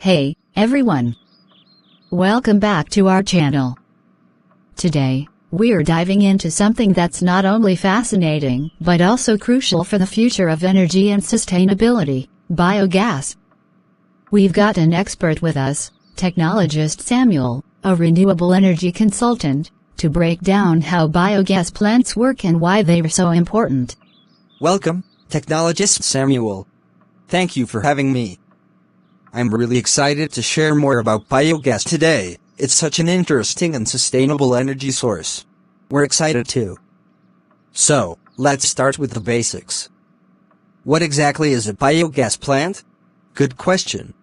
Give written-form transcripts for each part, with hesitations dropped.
Hey, everyone! Welcome back to our channel. Today, we're diving into something that's not only fascinating, but also crucial for the future of energy and sustainability: biogas. We've got an expert with us, technologist Samuel, a renewable energy consultant, to break down how biogas plants work and why they're so important. Welcome, technologist Samuel. Thank you for having me. I'm really excited to share more about biogas today. It's such an interesting and sustainable energy source. We're excited too. So, let's start with the basics. What exactly is a biogas plant? Good question.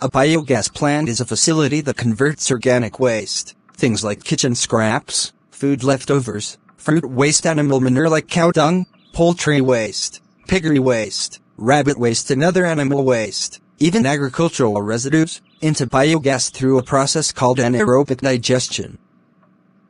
A biogas plant is a facility that converts organic waste, things like kitchen scraps, food leftovers, fruit waste, animal manure like cow dung, poultry waste, piggery waste, rabbit waste and other animal waste, even agricultural residues, into biogas through a process called anaerobic digestion.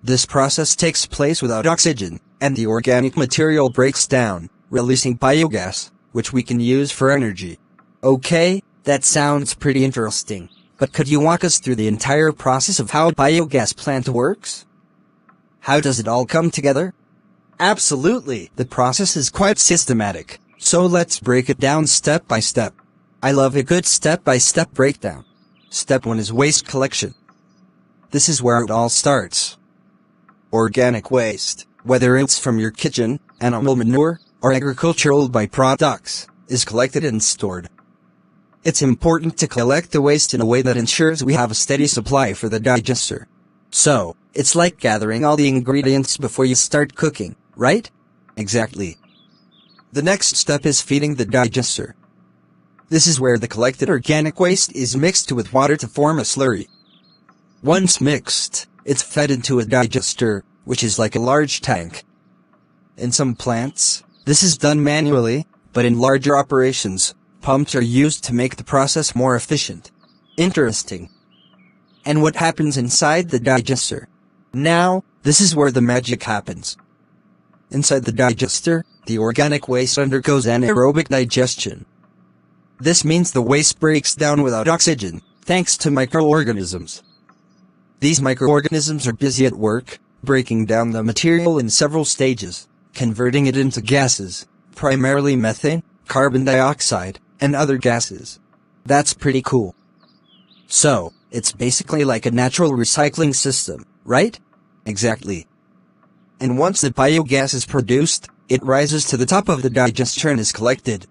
This process takes place without oxygen, and the organic material breaks down, releasing biogas, which we can use for energy. Okay, that sounds pretty interesting, but could you walk us through the entire process of how a biogas plant works? How does it all come together? Absolutely, the process is quite systematic, so let's break it down step by step. I love a good step-by-step breakdown. Step 1 is waste collection. This is where it all starts. Organic waste, whether it's from your kitchen, animal manure, or agricultural byproducts, is collected and stored. It's important to collect the waste in a way that ensures we have a steady supply for the digester. So, it's like gathering all the ingredients before you start cooking, right? Exactly. The next step is feeding the digester. This is where the collected organic waste is mixed with water to form a slurry. Once mixed, it's fed into a digester, which is like a large tank. In some plants, this is done manually, but in larger operations, pumps are used to make the process more efficient. Interesting. And what happens inside the digester? Now, this is where the magic happens. Inside the digester, the organic waste undergoes anaerobic digestion. This means the waste breaks down without oxygen, thanks to microorganisms. These microorganisms are busy at work, breaking down the material in several stages, converting it into gases, primarily methane, carbon dioxide, and other gases. That's pretty cool. So, it's basically like a natural recycling system, right? Exactly. And once the biogas is produced, it rises to the top of the digester and is collected.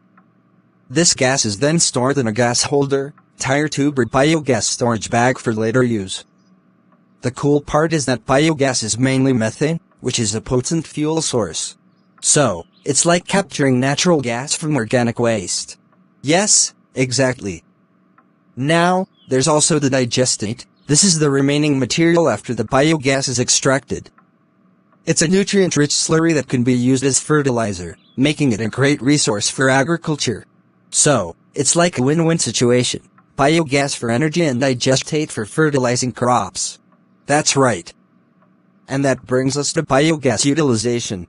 This gas is then stored in a gas holder, tire tube or biogas storage bag for later use. The cool part is that biogas is mainly methane, which is a potent fuel source. So, it's like capturing natural gas from organic waste. Yes, exactly. Now, there's also the digestate. This is the remaining material after the biogas is extracted. It's a nutrient-rich slurry that can be used as fertilizer, making it a great resource for agriculture. So, it's like a win-win situation. Biogas for energy and digestate for fertilizing crops. That's right. And that brings us to biogas utilization.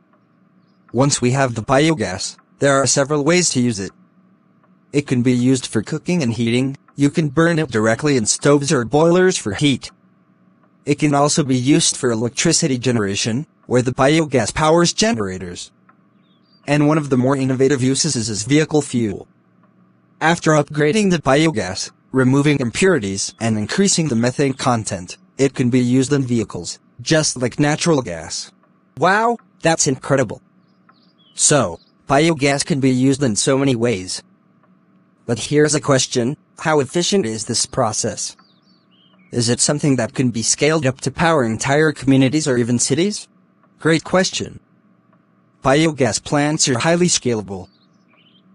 Once we have the biogas, there are several ways to use it. It can be used for cooking and heating. You can burn it directly in stoves or boilers for heat. It can also be used for electricity generation, where the biogas powers generators. And one of the more innovative uses is as vehicle fuel. After upgrading the biogas, removing impurities, and increasing the methane content, it can be used in vehicles, just like natural gas. Wow, that's incredible. So, biogas can be used in so many ways. But here's a question: how efficient is this process? Is it something that can be scaled up to power entire communities or even cities? Great question. Biogas plants are highly scalable.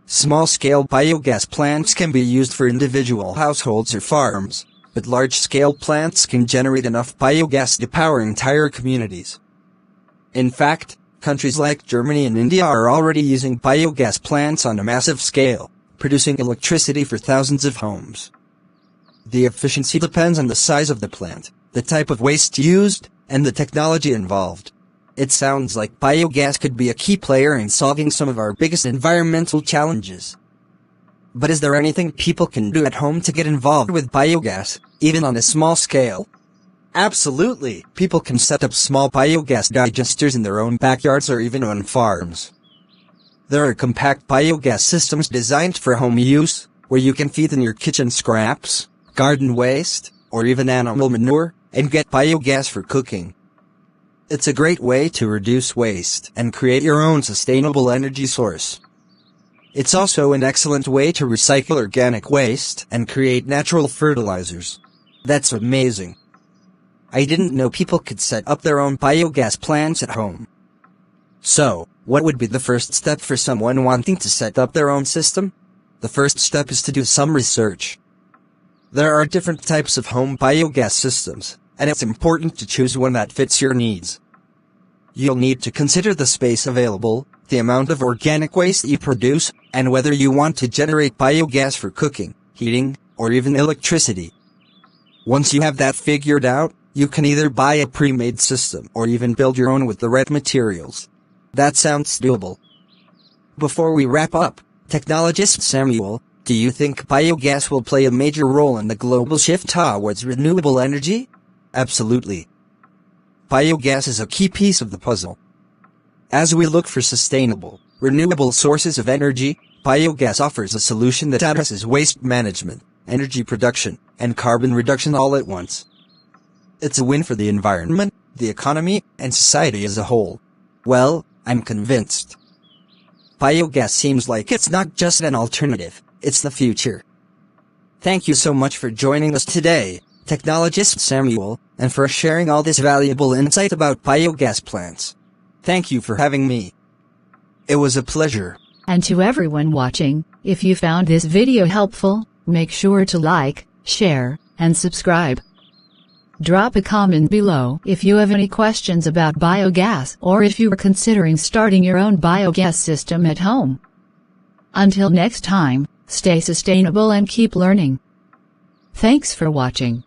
Small-scale biogas plants can be used for individual households or farms, but large-scale plants can generate enough biogas to power entire communities. In fact, countries like Germany and India are already using biogas plants on a massive scale, producing electricity for thousands of homes. The efficiency depends on the size of the plant, the type of waste used, and the technology involved. It sounds like biogas could be a key player in solving some of our biggest environmental challenges. But is there anything people can do at home to get involved with biogas, even on a small scale? Absolutely! People can set up small biogas digesters in their own backyards or even on farms. There are compact biogas systems designed for home use, where you can feed in your kitchen scraps, garden waste, or even animal manure, and get biogas for cooking. It's a great way to reduce waste and create your own sustainable energy source. It's also an excellent way to recycle organic waste and create natural fertilizers. That's amazing. I didn't know people could set up their own biogas plants at home. So, what would be the first step for someone wanting to set up their own system? The first step is to do some research. There are different types of home biogas systems, and it's important to choose one that fits your needs. You'll need to consider the space available, the amount of organic waste you produce, and whether you want to generate biogas for cooking, heating, or even electricity. Once you have that figured out, you can either buy a pre-made system or even build your own with the right materials. That sounds doable. Before we wrap up, technologist Samuel, do you think biogas will play a major role in the global shift towards renewable energy? Absolutely. Biogas is a key piece of the puzzle. As we look for sustainable, renewable sources of energy, biogas offers a solution that addresses waste management, energy production, and carbon reduction all at once. It's a win for the environment, the economy, and society as a whole. Well, I'm convinced. Biogas seems like it's not just an alternative, it's the future. Thank you so much for joining us today, technologist Samuel, and for sharing all this valuable insight about biogas plants. Thank you for having me. It was a pleasure. And to everyone watching, if you found this video helpful, make sure to like, share, and subscribe. Drop a comment below if you have any questions about biogas or if you are considering starting your own biogas system at home. Until next time, stay sustainable and keep learning. Thanks for watching.